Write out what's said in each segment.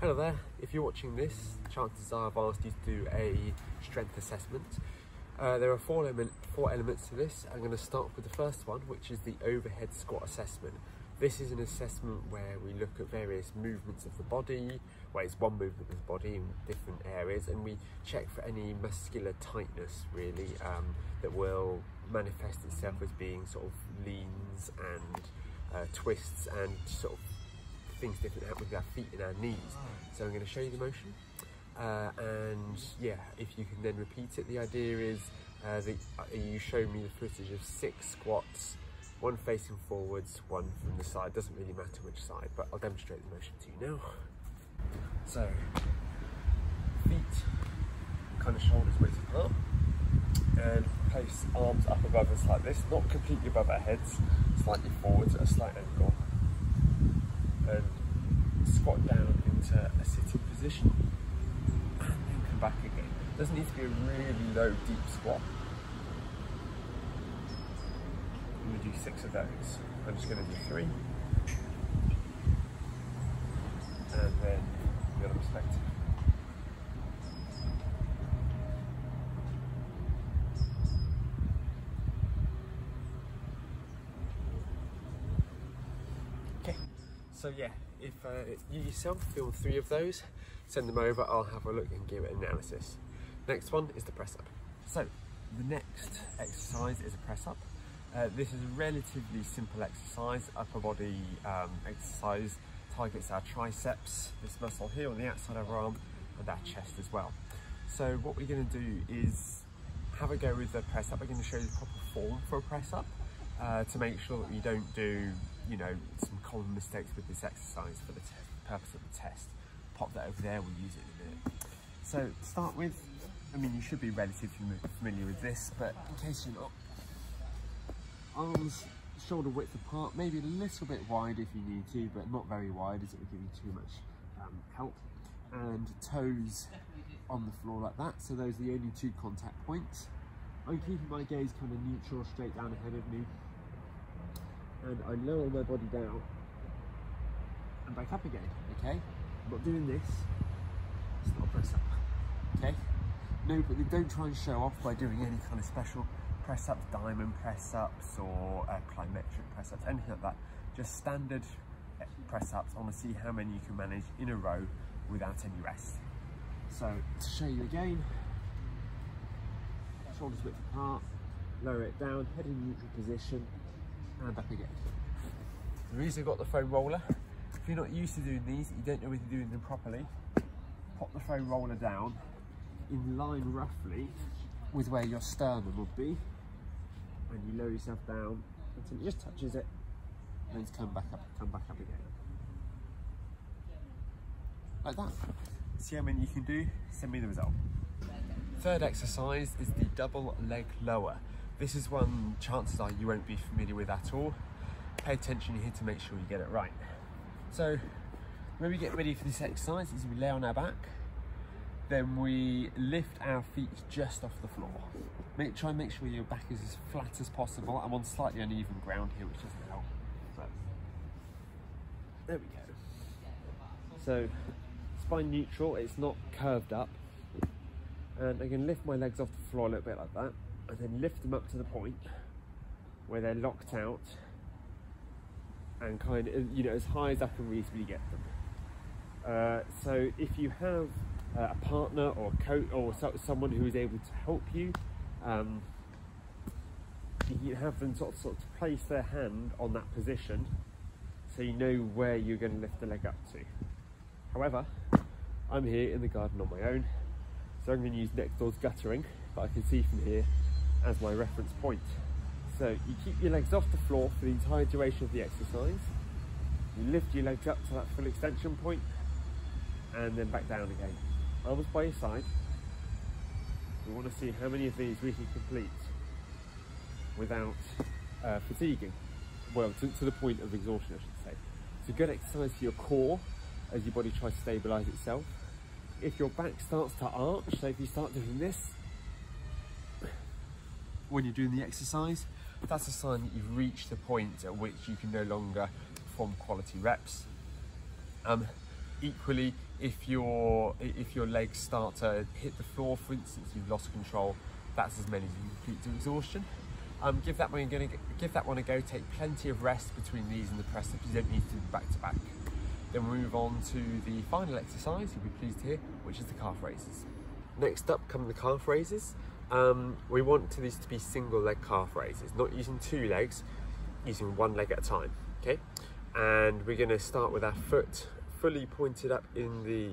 Hello there, if you're watching this, chances are I've asked you to do a strength assessment. There are four elements to this. I'm going to start with the first one, which is the overhead squat assessment. This is an assessment where we look at various movements of the body. Well, it's one movement of the body in different areas, and we check for any muscular tightness really that will manifest itself as being sort of leans and twists and sort of things different happen with our feet and our knees. So I'm going to show you the motion, and yeah, if you can then repeat it. The idea is you show me the footage of 6 squats, one facing forwards, one from the side. Doesn't really matter which side, but I'll demonstrate the motion to you now. So feet kind of shoulders width apart, and place arms up above us like this, not completely above our heads, slightly forwards at a slight angle, and squat down into a sitting position, and then come back again. Doesn't need to be a really low, deep squat. I'm going to do 6 of those. I'm just going to do 3, and then the other perspective. Okay, so yeah, if you yourself feel 3 of those, send them over, I'll have a look and give it an analysis. Next one is the press up. So the next exercise is a press up. This is a relatively simple exercise, upper body exercise, targets our triceps, this muscle here on the outside of our arm, and our chest as well. So what we're going to do is have a go with the press up. We're going to show you the proper form for a press up to make sure that we don't do, you know, some common mistakes with this exercise for the purpose of the test. Pop that over there, we'll use it in a minute. So to start with, I mean, you should be relatively familiar with this, but in case you're not, arms shoulder width apart, maybe a little bit wide if you need to, but not very wide as it would give you too much help, and toes on the floor like that. So those are the only 2 contact points. I'm keeping my gaze kind of neutral, straight down ahead of me, and I lower my body down and back up again. Okay, I'm not doing this, it's not a press up. Okay, no, but don't try and show off by doing any kind of special press ups, diamond press ups, or plyometric press ups, anything like that. Just standard press ups. I want to see how many you can manage in a row without any rest. So to show you again, shoulders width apart, lower it down, head in neutral position, and up again. The reason I've got the foam roller, if you're not used to doing these, you don't know whether you're doing them properly, pop the foam roller down in line roughly with where your sternum would be, and you lower yourself down until it just touches it, and then come back up again. Like that. See how many you can do, send me the result. Third exercise is the double leg lower. This is one chances are you won't be familiar with at all. Pay attention here to make sure you get it right. So when we get ready for this exercise, is we lay on our back, then we lift our feet just off the floor. Try and make sure your back is as flat as possible. I'm on slightly uneven ground here, which doesn't help. But there we go. So spine neutral, it's not curved up. And I can lift my legs off the floor a little bit like that, and then lift them up to the point where they're locked out, and kind of, you know, as high as I can reasonably get them. So if you have a partner or a coach or someone who is able to help you, you can have them sort of place their hand on that position so you know where you're going to lift the leg up to. However, I'm here in the garden on my own, so I'm going to use next door's guttering that I can see from here as my reference point. So you keep your legs off the floor for the entire duration of the exercise. You lift your legs up to that full extension point, and then back down again. Arms by your side. We want to see how many of these we can complete without fatiguing. Well, to the point of exhaustion, I should say. It's a good exercise for your core as your body tries to stabilise itself. If your back starts to arch, so if you start doing this when you're doing the exercise, that's a sign that you've reached the point at which you can no longer perform quality reps. Equally, If your legs start to hit the floor, for instance, you've lost control, that's as many as you complete to exhaustion. Give that one a go. Take plenty of rest between these and the press ups. You don't need to do back to back. Then we move on to the final exercise, you'll be pleased to hear, which is the calf raises. Next up come the calf raises. We want these to be single leg calf raises, not using two legs, using one leg at a time, okay? And we're gonna start with our foot fully pointed up in the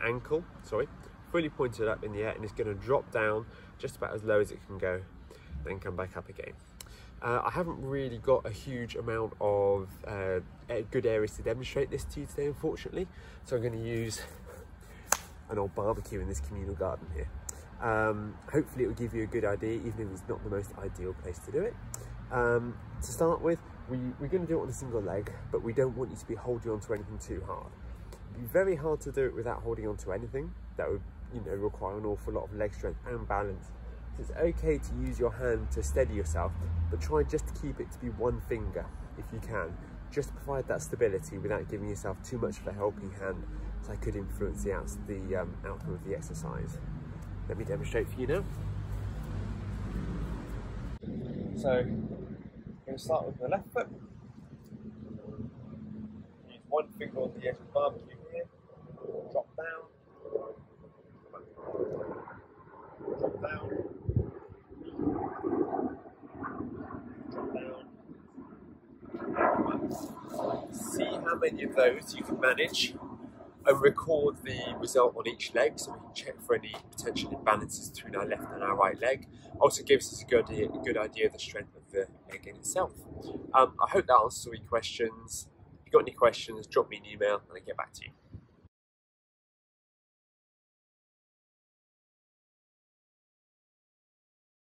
ankle, fully pointed up in the air, and it's gonna drop down just about as low as it can go, then come back up again. I haven't really got a huge amount of good areas to demonstrate this to you today, unfortunately, so I'm going to use an old barbecue in this communal garden here. Hopefully it will give you a good idea, even if it's not the most ideal place to do it. To start with, we're going to do it on a single leg, but we don't want you to be holding on to anything too hard. It'd be very hard to do it without holding on to anything. That would, require an awful lot of leg strength and balance. It's okay to use your hand to steady yourself, but try just to keep it to be one finger if you can, just to provide that stability without giving yourself too much of a helping hand, so that could influence the outcome of the exercise. Let me demonstrate for you now. So I'm going to start with the left foot. Use one finger on the edge of the barbecue here, drop down, drop down, see how many of those you can manage and record the result on each leg, so we can check for any potential imbalances between our left and our right leg. Also gives us a good idea of the strength of the leg in itself. I hope that answers all your questions. If you've got any questions, drop me an email and I'll get back to you.